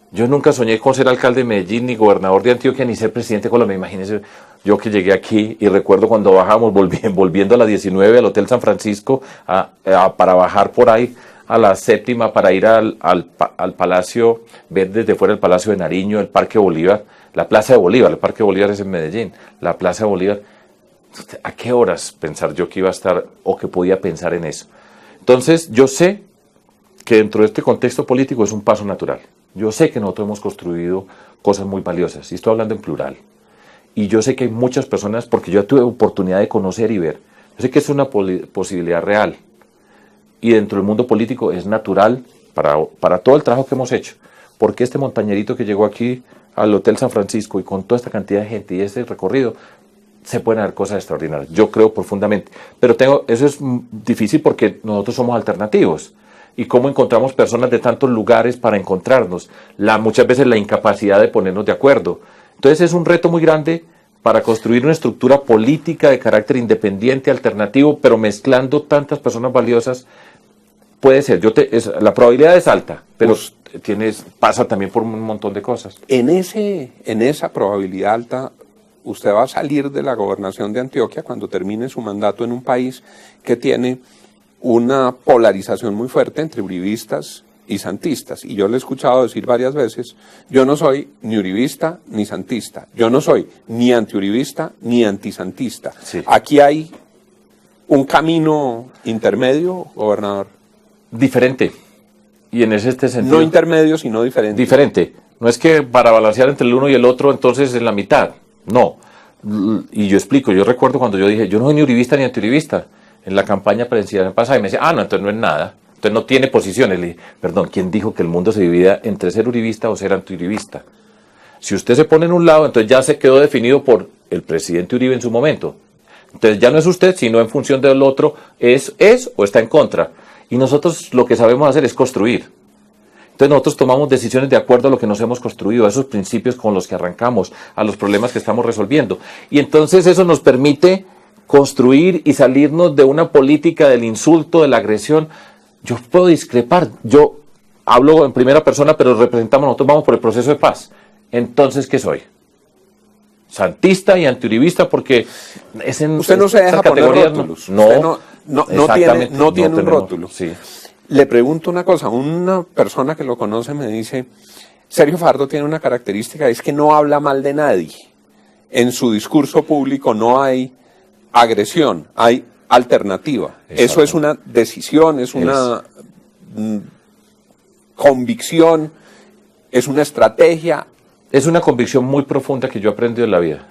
Yo nunca soñé con ser alcalde de Medellín, ni gobernador de Antioquia, ni ser presidente de Colombia. Imagínense, yo que llegué aquí y recuerdo cuando bajamos, volviendo a la 19 al Hotel San Francisco, para bajar por ahí a la 7ª para ir al Palacio, ver desde fuera el Palacio de Nariño, el Parque Bolívar, la Plaza de Bolívar. El Parque Bolívar es en Medellín, la Plaza de Bolívar. ¿A qué horas pensar yo que iba a estar o que podía pensar en eso? Entonces, yo sé que dentro de este contexto político es un paso natural. Yo sé que nosotros hemos construido cosas muy valiosas, y estoy hablando en plural. Y yo sé que hay muchas personas, porque yo tuve oportunidad de conocer y ver, yo sé que es una posibilidad real. Y dentro del mundo político es natural para todo el trabajo que hemos hecho. Porque este montañerito que llegó aquí al Hotel San Francisco y con toda esta cantidad de gente y este recorrido, se pueden hacer cosas extraordinarias. Yo creo profundamente. Pero eso es difícil porque nosotros somos alternativos. Y cómo encontramos personas de tantos lugares para encontrarnos. Muchas veces la incapacidad de ponernos de acuerdo. Entonces es un reto muy grande para construir una estructura política de carácter independiente, alternativo, pero mezclando tantas personas valiosas. Puede ser, la probabilidad es alta, pero pasa también por un montón de cosas. En esa probabilidad alta, usted va a salir de la gobernación de Antioquia cuando termine su mandato en un país que tiene una polarización muy fuerte entre uribistas y santistas. Y yo le he escuchado decir varias veces, yo no soy ni uribista ni santista, yo no soy ni antiuribista ni antisantista. Sí. Aquí hay un camino intermedio, gobernador. Diferente. Y en ese sentido. No intermedio, sino diferente. Diferente. No es que para balancear entre el uno y el otro, entonces en la mitad. No. Y yo explico, yo recuerdo cuando yo dije, yo no soy ni uribista ni antiuribista. En la campaña presidencial pasada, y me decía, no, entonces no es nada. Entonces no tiene posiciones. Le dije, perdón, ¿quién dijo que el mundo se dividía entre ser uribista o ser antiuribista? Si usted se pone en un lado, entonces ya se quedó definido por el presidente Uribe en su momento. Entonces ya no es usted, sino en función del otro, es o está en contra. Y nosotros lo que sabemos hacer es construir. Entonces nosotros tomamos decisiones de acuerdo a lo que nos hemos construido, a esos principios con los que arrancamos, a los problemas que estamos resolviendo. Y entonces eso nos permite construir y salirnos de una política del insulto, de la agresión. Yo puedo discrepar, yo hablo en primera persona, pero nosotros vamos por el proceso de paz. Entonces, ¿qué soy? Santista y antiuribista, porque usted no se deja poner rótulos. No, no tiene un rótulo. Sí. Le pregunto una cosa, una persona que lo conoce me dice, Sergio Fajardo tiene una característica, es que no habla mal de nadie. En su discurso público no hay agresión, hay alternativa. Eso es una decisión, es una convicción, es una estrategia. Es una convicción muy profunda que yo he aprendido en la vida.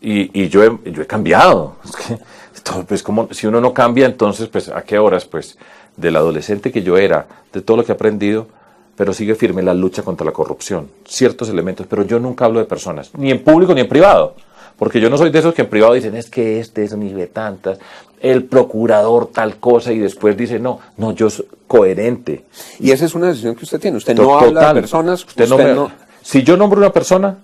Y yo he cambiado. Es que, pues, como, si uno no cambia, entonces, pues, ¿a qué horas? Pues, del adolescente que yo era, de todo lo que he aprendido, pero sigue firme la lucha contra la corrupción. Ciertos elementos, pero yo nunca hablo de personas, ni en público ni en privado. Porque yo no soy de esos que en privado dicen, es que es ni de tantas, el procurador tal cosa, y después dice, no, yo soy coherente. Y esa es una decisión que usted tiene. Usted no habla de personas. Si yo nombro una persona,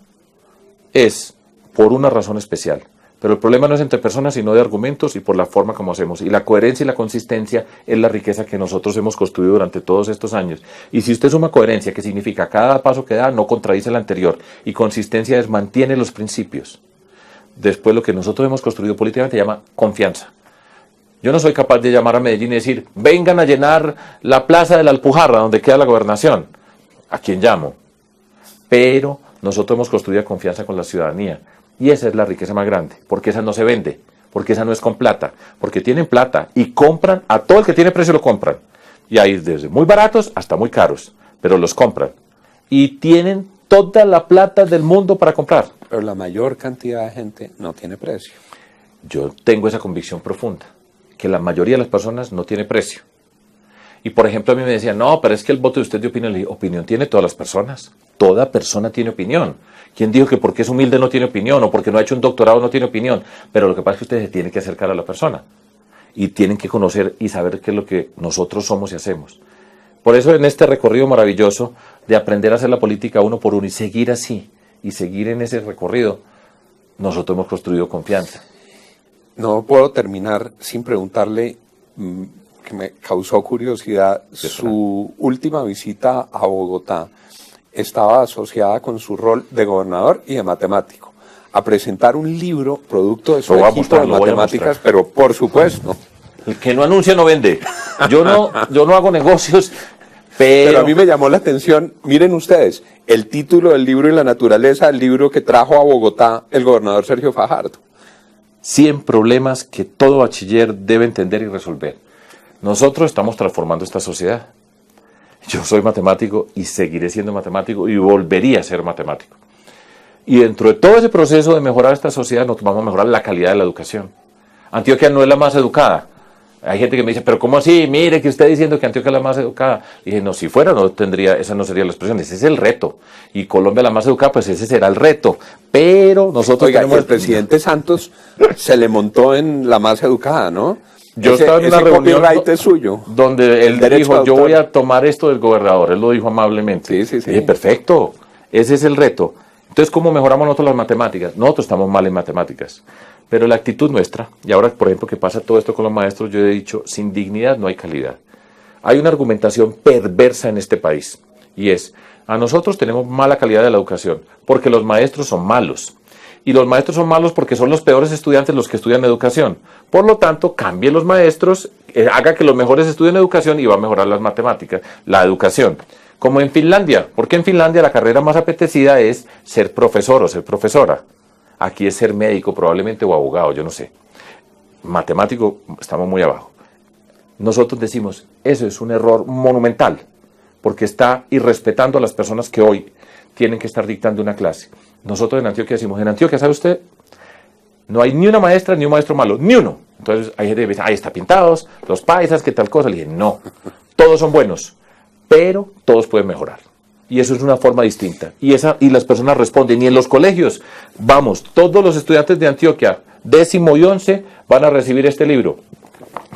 es por una razón especial. Pero el problema no es entre personas, sino de argumentos y por la forma como hacemos. Y la coherencia y la consistencia es la riqueza que nosotros hemos construido durante todos estos años. Y si usted suma coherencia, que significa cada paso que da no contradice el anterior, y consistencia es mantiene los principios. Después lo que nosotros hemos construido políticamente se llama confianza. Yo no soy capaz de llamar a Medellín y decir, vengan a llenar la plaza de la Alpujarra, donde queda la gobernación. ¿A quién llamo? Pero nosotros hemos construido confianza con la ciudadanía. Y esa es la riqueza más grande, porque esa no se vende, porque esa no es con plata, porque tienen plata y compran, a todo el que tiene precio lo compran. Y hay desde muy baratos hasta muy caros, pero los compran. Y tienen toda la plata del mundo para comprar. Pero la mayor cantidad de gente no tiene precio. Yo tengo esa convicción profunda, que la mayoría de las personas no tiene precio. Y por ejemplo a mí me decían, no, pero es que el voto de usted de opinión. Le dije, opinión tiene todas las personas. Toda persona tiene opinión. ¿Quién dijo que porque es humilde no tiene opinión o porque no ha hecho un doctorado no tiene opinión? Pero lo que pasa es que ustedes se tienen que acercar a la persona y tienen que conocer y saber qué es lo que nosotros somos y hacemos. Por eso en este recorrido maravilloso de aprender a hacer la política uno por uno y seguir así y seguir en ese recorrido, nosotros hemos construido confianza. No puedo terminar sin preguntarle, que me causó curiosidad, su última visita a Bogotá estaba asociada con su rol de gobernador y de matemático, a presentar un libro producto de su equipo de matemáticas, pero por supuesto. El que no anuncia no vende. Yo no hago negocios, pero a mí me llamó la atención, miren ustedes, el título del libro y la naturaleza del libro que trajo a Bogotá el gobernador Sergio Fajardo. 100 problemas que todo bachiller debe entender y resolver. Nosotros estamos transformando esta sociedad. Yo soy matemático y seguiré siendo matemático y volvería a ser matemático. Y dentro de todo ese proceso de mejorar esta sociedad, nos vamos a mejorar la calidad de la educación. Antioquia no es la más educada. Hay gente que me dice, pero ¿cómo así? Mire que usted diciendo que Antioquia es la más educada. Y dije, no, si fuera, esa no sería la expresión, ese es el reto. Y Colombia la más educada, pues ese será el reto. Pero nosotros tenemos... el presidente Santos se le montó en la más educada, ¿no? Yo estaba en una reunión es suyo, donde él dijo, yo voy a tomar esto del gobernador. Él lo dijo amablemente. Sí. Dije, perfecto, ese es el reto. Entonces, ¿cómo mejoramos nosotros las matemáticas? Nosotros estamos mal en matemáticas. Pero la actitud nuestra, y ahora, por ejemplo, que pasa todo esto con los maestros, yo he dicho, sin dignidad no hay calidad. Hay una argumentación perversa en este país, y es, a nosotros tenemos mala calidad de la educación, porque los maestros son malos. Y los maestros son malos porque son los peores estudiantes los que estudian educación. Por lo tanto, cambie los maestros, haga que los mejores estudien educación y va a mejorar las matemáticas, la educación. Como en Finlandia, porque en Finlandia la carrera más apetecida es ser profesor o ser profesora. Aquí es ser médico probablemente o abogado, yo no sé. Matemático, estamos muy abajo. Nosotros decimos, eso es un error monumental, porque está irrespetando a las personas que hoy tienen que estar dictando una clase. Nosotros en Antioquia decimos, en Antioquia, ¿sabe usted? No hay ni una maestra ni un maestro malo, ni uno. Entonces hay gente que dice, ahí está pintados, los paisas, qué tal cosa. Le dije, no, todos son buenos, pero todos pueden mejorar. Y eso es una forma distinta. Y las personas responden. Y en los colegios, vamos, todos los estudiantes de Antioquia, 10º y 11, van a recibir este libro.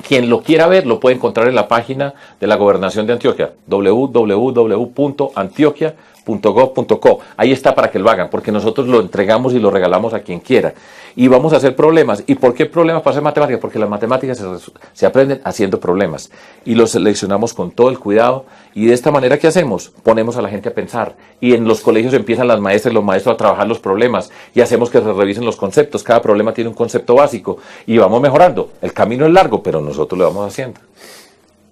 Quien lo quiera ver, lo puede encontrar en la página de la Gobernación de Antioquia, www.antioquia.gov.co. Ahí está para que lo hagan, porque nosotros lo entregamos y lo regalamos a quien quiera. Y vamos a hacer problemas. ¿Y por qué problemas para hacer matemáticas? Porque las matemáticas se aprenden haciendo problemas. Y los seleccionamos con todo el cuidado. Y de esta manera, ¿qué hacemos? Ponemos a la gente a pensar. Y en los colegios empiezan las maestras y los maestros a trabajar los problemas. Y hacemos que se revisen los conceptos. Cada problema tiene un concepto básico. Y vamos mejorando. El camino es largo, pero nosotros lo vamos haciendo.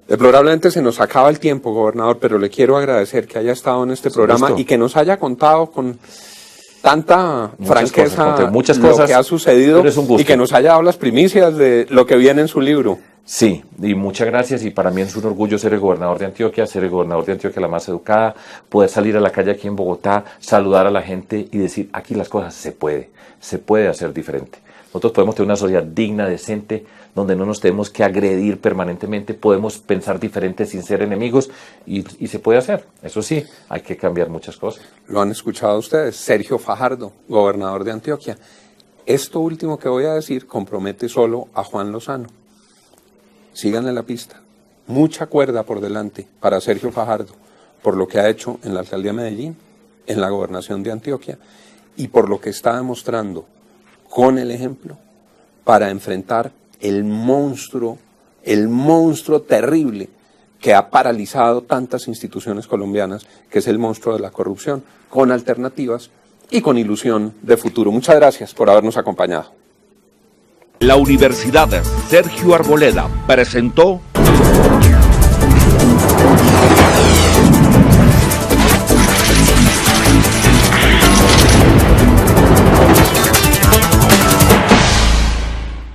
Deplorablemente se nos acaba el tiempo, gobernador, pero le quiero agradecer que haya estado en este programa y que nos haya contado con tanta franqueza muchas cosas, lo que ha sucedido y que nos haya dado las primicias de lo que viene en su libro. Sí, y muchas gracias, y para mí es un orgullo ser el gobernador de Antioquia, la más educada, poder salir a la calle aquí en Bogotá, saludar a la gente y decir, aquí las cosas se puede hacer diferente. Nosotros podemos tener una sociedad digna, decente, donde no nos tenemos que agredir permanentemente, podemos pensar diferente sin ser enemigos y se puede hacer. Eso sí, hay que cambiar muchas cosas. Lo han escuchado ustedes, Sergio Fajardo, gobernador de Antioquia. Esto último que voy a decir compromete solo a Juan Lozano. Síganle la pista. Mucha cuerda por delante para Sergio Fajardo, por lo que ha hecho en la alcaldía de Medellín, en la gobernación de Antioquia y por lo que está demostrando con el ejemplo para enfrentar el monstruo terrible que ha paralizado tantas instituciones colombianas, que es el monstruo de la corrupción, con alternativas y con ilusión de futuro. Muchas gracias por habernos acompañado. La Universidad Sergio Arboleda presentó